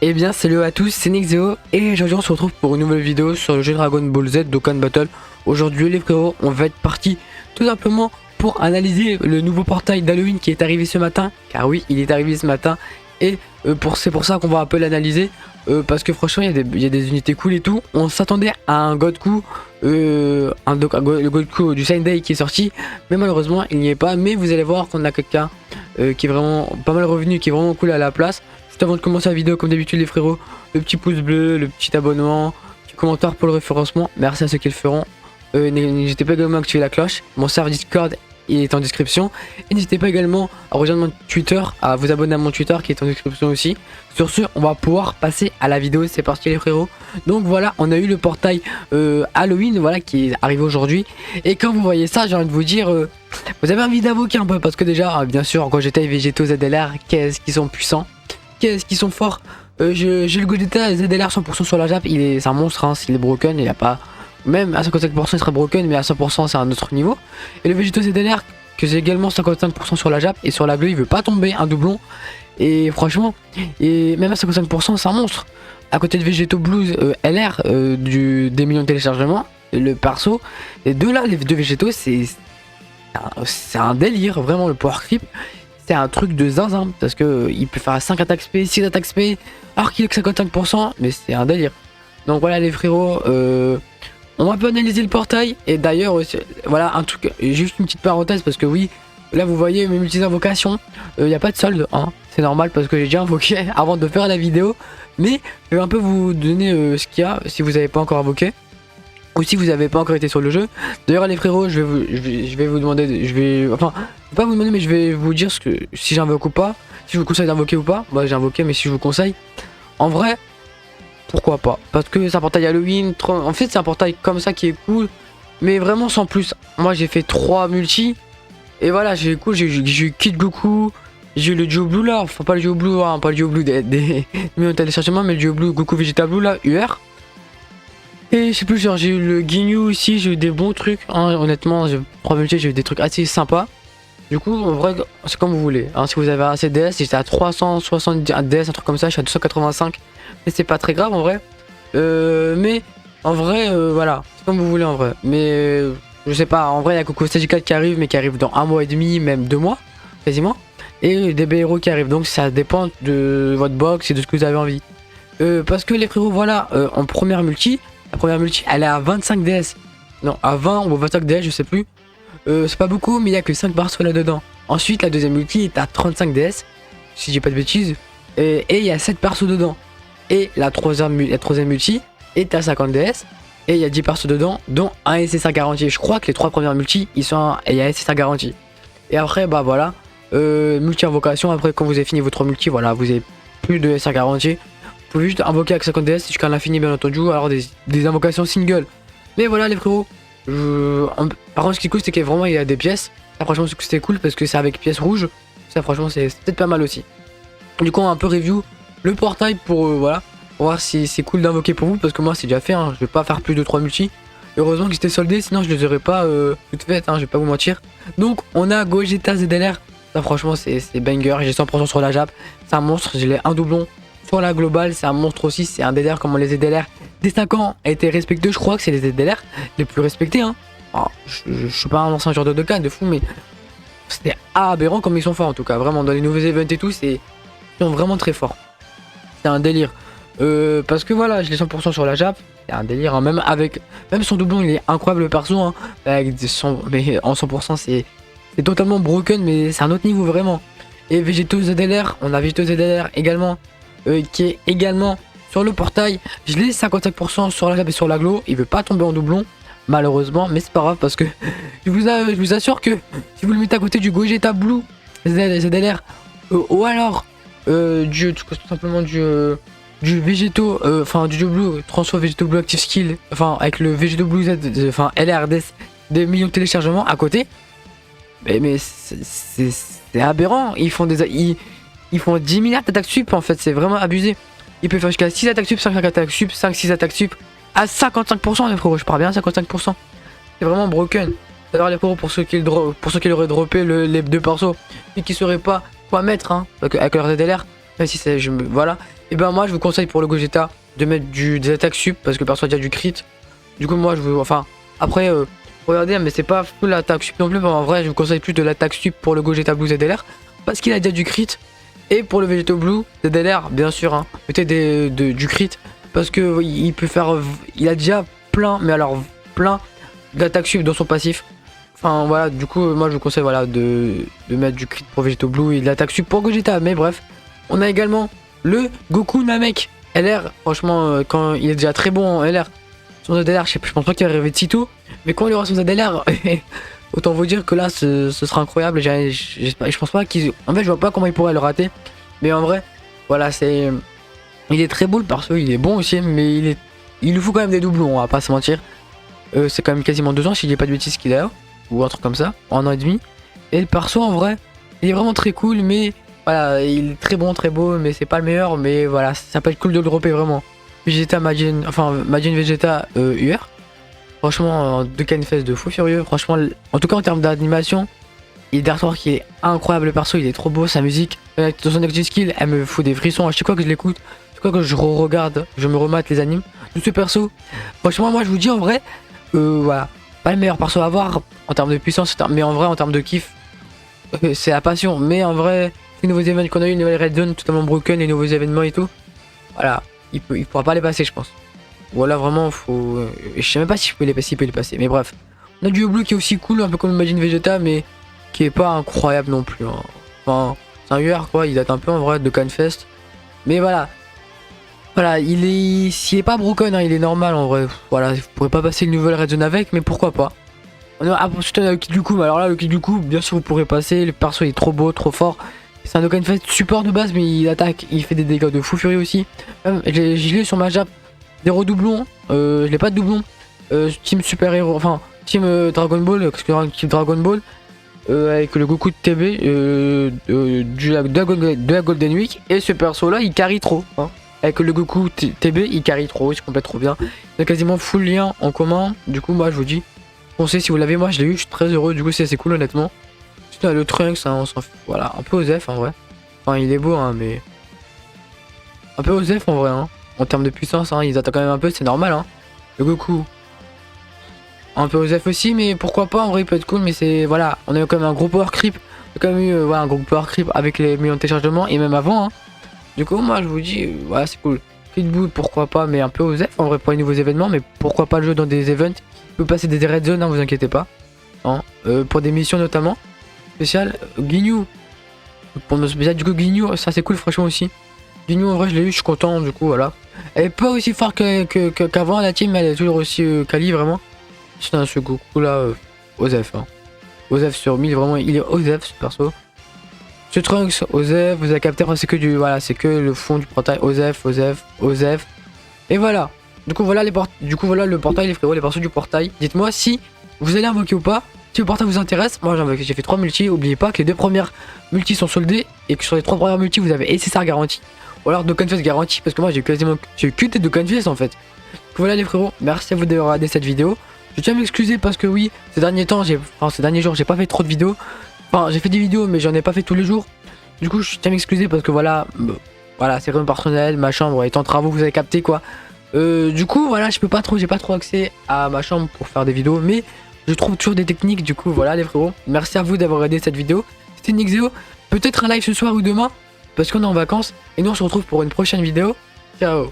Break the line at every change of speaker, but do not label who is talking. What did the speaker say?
Eh bien salut à tous, c'est Nexeo et aujourd'hui on se retrouve pour une nouvelle vidéo sur le jeu Dragon Ball Z Dokkan Battle. Aujourd'hui les frérots, on va être parti tout simplement pour analyser le nouveau portail d'Halloween qui est arrivé ce matin. Car oui, il est arrivé ce matin et c'est pour ça qu'on va un peu l'analyser. Parce que franchement il y a des unités cool et tout. On s'attendait à un Godku, le Godku du Sunday qui est sorti. Mais malheureusement il n'y est pas. Mais vous allez voir qu'on a quelqu'un qui est vraiment pas mal revenu, qui est vraiment cool à la place. Juste avant de commencer la vidéo, comme d'habitude les frérots, le petit pouce bleu, le petit abonnement, petit commentaire pour le référencement. Merci à ceux qui le feront. N'hésitez pas également à activer la cloche. Mon serveur Discord il est en description. Et n'hésitez pas également à rejoindre mon Twitter, à vous abonner à mon Twitter qui est en description aussi. Sur ce, on va pouvoir passer à la vidéo. C'est parti les frérots. Donc voilà, on a eu le portail Halloween, voilà, qui est arrivé aujourd'hui. Et quand vous voyez ça, j'ai envie de vous dire, vous avez envie d'invoquer un peu. Parce que déjà, bien sûr, quand j'étais Végéto ZLR, qu'est-ce qu'ils sont puissants. Qu'est-ce qu'ils sont forts. J'ai le Gogeta ZLR 100% sur la Jap, c'est un monstre, hein, s'il est broken, il a pas... Même à 55% il serait broken, mais à 100% c'est un autre niveau. Et le Végéto ZLR, que j'ai également 55% sur la Jap, et sur la Gleu il veut pas tomber, un doublon. Et franchement, et même à 55% c'est un monstre. À côté de Végéto Blues LR, des millions de téléchargements, le perso, les deux là, les deux Végétos, c'est un délire, vraiment le power creep. C'est un truc de zinzin parce que il peut faire 5 attaques SP, 6 attaques SP alors qu'il est que 55%, mais c'est un délire. Donc voilà les frérots, on va un peu analyser le portail. Et d'ailleurs voilà un truc, juste une petite parenthèse parce que oui, là vous voyez mes multi-invocations, il n'y a pas de solde, hein, c'est normal parce que j'ai déjà invoqué avant de faire la vidéo. Mais je vais un peu vous donner ce qu'il y a si vous n'avez pas encore invoqué. Ou si vous n'avez pas encore été sur le jeu. D'ailleurs les frérots, je vais vous demander, enfin pas vous demander, mais je vais vous dire si j'invoque ou pas, si je vous conseille d'invoquer ou pas. Bah j'ai invoqué, mais si je vous conseille, en vrai, pourquoi pas, parce que c'est un portail Halloween, en fait c'est un portail comme ça qui est cool, mais vraiment sans plus. Moi j'ai fait 3 multi, et voilà, j'ai eu Kid Goku, j'ai eu le Duo Blue là, enfin pas le Duo Blue, hein, pas le Duo Blue des millions de téléchargements, mais le Duo Blue Goku Vegeta Blue là, UR. Et je sais plus, genre j'ai eu le Ginyu ici, j'ai eu des bons trucs, hein, honnêtement, 3 multi, j'ai eu des trucs assez sympas. Du coup, en vrai, c'est comme vous voulez, hein, si vous avez assez de DS, j'étais à 370 DS, un truc comme ça, je suis à 285, mais c'est pas très grave en vrai. Mais en vrai, voilà, c'est comme vous voulez en vrai. Mais je sais pas, en vrai, il y a Coco Stage 4 qui arrive, mais qui arrive dans 1 mois et demi, même 2 mois, quasiment. Et des BRO qui arrivent, donc ça dépend de votre box et de ce que vous avez envie. Parce que les frérots, voilà, en première multi, la première multi elle est à 25 DS. Non, à 20 ou 25 DS, je sais plus. C'est pas beaucoup, mais il y a que 5 barres là dedans. Ensuite, la deuxième multi est à 35 DS, si je dis pas de bêtises. Et il y a 7 persos dedans. Et la troisième multi est à 50 DS. Et il y a 10 persos dedans, dont un SSR garanti. Je crois que les 3 premières multi, il y a SSR garanti. Et après, bah voilà, multi invocation. Après, quand vous avez fini vos 3 multi, voilà, vous avez plus de SSR garanti. Vous pouvez juste invoquer avec 50 DS jusqu'à l'infini, bien entendu. Alors des invocations single. Mais voilà, les frérots. Par contre, ce qui est cool, c'est qu'il y a des pièces. Ça, franchement, c'était cool parce que c'est avec pièces rouges. Ça, franchement, c'est peut-être pas mal aussi. Du coup, on va un peu review le portail pour voilà, pour voir si c'est cool d'invoquer pour vous. Parce que moi, c'est déjà fait. Hein, je vais pas faire plus de 3 multi. Heureusement qu'ils étaient soldés, sinon je les aurais pas toutes faites. Hein, je vais pas vous mentir. Donc, on a Gogeta ZLR. Ça, franchement, c'est banger. J'ai 100% sur la Jap. C'est un monstre. J'ai un doublon. Sur la globale, c'est un monstre aussi, c'est un DLR comme les ZLR des 5 ans a été respecté. Je crois que c'est les ZLR les plus respectés. Hein. Alors, je suis pas un ancien joueur de Dokkan de fou, mais c'était aberrant comme ils sont forts en tout cas. Vraiment, dans les nouveaux events et tout, ils sont vraiment très forts. C'est un délire. Parce que voilà, je l'ai 100% sur la Jap. C'est un délire, hein. Même son doublon, il est incroyable le perso. Hein. Mais en 100%, c'est totalement broken, mais c'est un autre niveau vraiment. Et Végéto ZLR, on a Végéto ZLR également. Qui est également sur le portail. Je l'ai 55% sur la Jap et sur la Glo. Il veut pas tomber en doublon malheureusement, mais c'est pas grave parce que je vous assure que si vous le mettez à côté du Gogeta Blue ZLR ou alors tout simplement du Végéto, enfin du Blue Transfo Végéto Blue Active Skill, enfin avec le Végéto Blue Z, enfin LRD des millions de téléchargements à côté, mais c'est aberrant. Ils font 10 milliards d'attaques sup en fait, c'est vraiment abusé. Il peut faire jusqu'à 6 attaques sup, 5 attaques sup, 5-6 attaques sup à 55% les frérots, je parle bien à 55%. C'est vraiment broken. D'ailleurs les frérots, pour ceux qui l'auraient droppé les deux persos et qui sauraient pas quoi mettre, hein, avec leur ZLR, Même si c'est, voilà. Et ben moi je vous conseille pour le Gogeta de mettre des attaques sup parce que le perso a déjà du crit. Du coup moi je vous, enfin après regardez, mais c'est pas full l'attaque sup non plus, mais en vrai je vous conseille plus de l'attaque sup pour le Gogeta Blue ZLR parce qu'il a déjà du crit. Et pour le Vegeto Blue ZLR bien sûr hein, mettez du crit parce que il peut faire, il a déjà plein, mais alors plein d'attaques sup dans son passif. Enfin voilà, du coup moi je vous conseille voilà de mettre du crit pour Vegeto Blue et de l'attaque sup pour Gogeta. Mais bref, on a également le Goku Namek LR. Franchement quand il est déjà très bon en LR, son ZLR je pense pas qu'il va arriver de sitôt, mais quand il aura son ZLR autant vous dire que là ce sera incroyable. Je pense pas qu'il, en fait je vois pas comment il pourrait le rater, mais en vrai voilà, c'est, il est très beau le perso, il est bon aussi, mais il lui faut quand même des doublons, on va pas se mentir. C'est quand même quasiment 2 ans si je dis pas de bêtises qu'il a, ou un truc comme ça, 1 an et demi. Et le perso en vrai, il est vraiment très cool, mais voilà, il est très bon, très beau, mais c'est pas le meilleur. Mais voilà, ça peut être cool de le dropper vraiment. Vegeta Majin, enfin Majin Vegeta UR. Franchement, deux canefest de fou furieux. Franchement, en tout cas en termes d'animation, il est d'artwork qui est incroyable. Le perso, il est trop beau, sa musique. Dans son exit skill, elle me fout des frissons à chaque fois que je l'écoute. Chaque fois que je regarde, je me remate les animes de ce perso. Franchement, moi je vous dis en vrai, voilà, pas le meilleur perso à avoir en termes de puissance, mais en vrai en termes de kiff, c'est la passion. Mais en vrai, les nouveaux événements qu'on a eu, les nouvelles Red Zone totalement broken, les nouveaux événements et tout, voilà, il pourra pas les passer, je pense. Voilà, vraiment, faut. Je sais même pas si je peux les passer, s'il peut les passer. Mais bref, on a du Blue qui est aussi cool, un peu comme Imagine Vegeta, mais qui est pas incroyable non plus. Hein. Enfin, c'est un UR quoi, il date un peu en vrai de Canfest. Mais voilà. Voilà, s'il est pas broken, hein, il est normal en vrai. Voilà, vous pourrez pas passer une nouvelle Red Zone avec, mais pourquoi pas. Ensuite on a le Kid Yuku, mais alors là le Kid Yuku, bien sûr vous pourrez passer, le perso il est trop beau, trop fort. C'est un Dokkan Fest support de base, mais il attaque, il fait des dégâts de fou furieux aussi. Je l'ai sur ma jap, des redoublons, je l'ai pas de doublon. Team super héros, enfin team Dragon Ball, team Dragon Ball, avec le Goku de TB de la Golden Week. Et ce perso là il carry trop. Hein. Avec le Goku TB il carry trop, il se complète trop bien. Il a quasiment full lien en commun, du coup moi je vous dis. Foncez si vous l'avez, moi je l'ai eu, je suis très heureux, du coup c'est assez cool honnêtement. Ensuite on a le Trunks, hein, on s'en fout, voilà, un peu Osef en vrai. Enfin il est beau hein, mais... Un peu Osef en vrai, hein. En termes de puissance, hein, ils attaquent quand même un peu, c'est normal hein. Le Goku, un peu Osef aussi, mais pourquoi pas, en vrai il peut être cool, mais c'est... Voilà, on a quand même un gros power creep. On a quand même eu voilà, un gros power creep avec les millions de téléchargements, et même avant hein. Du coup moi je vous dis, voilà c'est cool. Kid Buu pourquoi pas, mais un peu Osef en vrai pour les nouveaux événements, mais pourquoi pas le jeu dans des events. Peut passer des red zones, hein, vous inquiétez pas. Hein, pour des missions notamment. Spécial. Ginyu. Pour nos spécial, du coup, Ginyu, ça c'est cool, franchement aussi. Ginyu, en vrai, je l'ai eu, je suis content, du coup, voilà. Elle est pas aussi forte qu'avant, la team, mais elle est toujours aussi quali, vraiment. C'est ce Goku là, Osef. Hein. Osef sur 1000, vraiment, il est Osef ce perso. Ce Trunks, Osef, vous avez capté, c'est que du. Voilà, c'est que le fond du portail. Osef, Osef, Osef. Et voilà. Du coup voilà le portail les frérots, les persos du portail. Dites-moi si vous allez invoquer ou pas, si le portail vous intéresse. Moi j'ai fait 3 multis, n'oubliez pas que les 2 premières multis sont soldées et que sur les 3 premières multis vous avez SSR garanti. Ou alors Dokkan Fest garanti, parce que moi j'ai eu que des Dokkan Fest en fait. Donc voilà les frérots, merci à vous d'avoir regardé cette vidéo. Je tiens à m'excuser parce que oui, ces derniers jours j'ai pas fait trop de vidéos. Enfin j'ai fait des vidéos mais j'en ai pas fait tous les jours. Du coup je tiens à m'excuser parce que voilà, c'est vraiment personnel, ma chambre est en travaux, vous avez capté quoi. Du coup voilà, j'ai pas trop accès à ma chambre pour faire des vidéos, mais je trouve toujours des techniques. Du coup voilà les frérots, merci à vous d'avoir regardé cette vidéo. C'était Nixeo, peut-être un live ce soir ou demain parce qu'on est en vacances, et nous on se retrouve pour une prochaine vidéo. Ciao.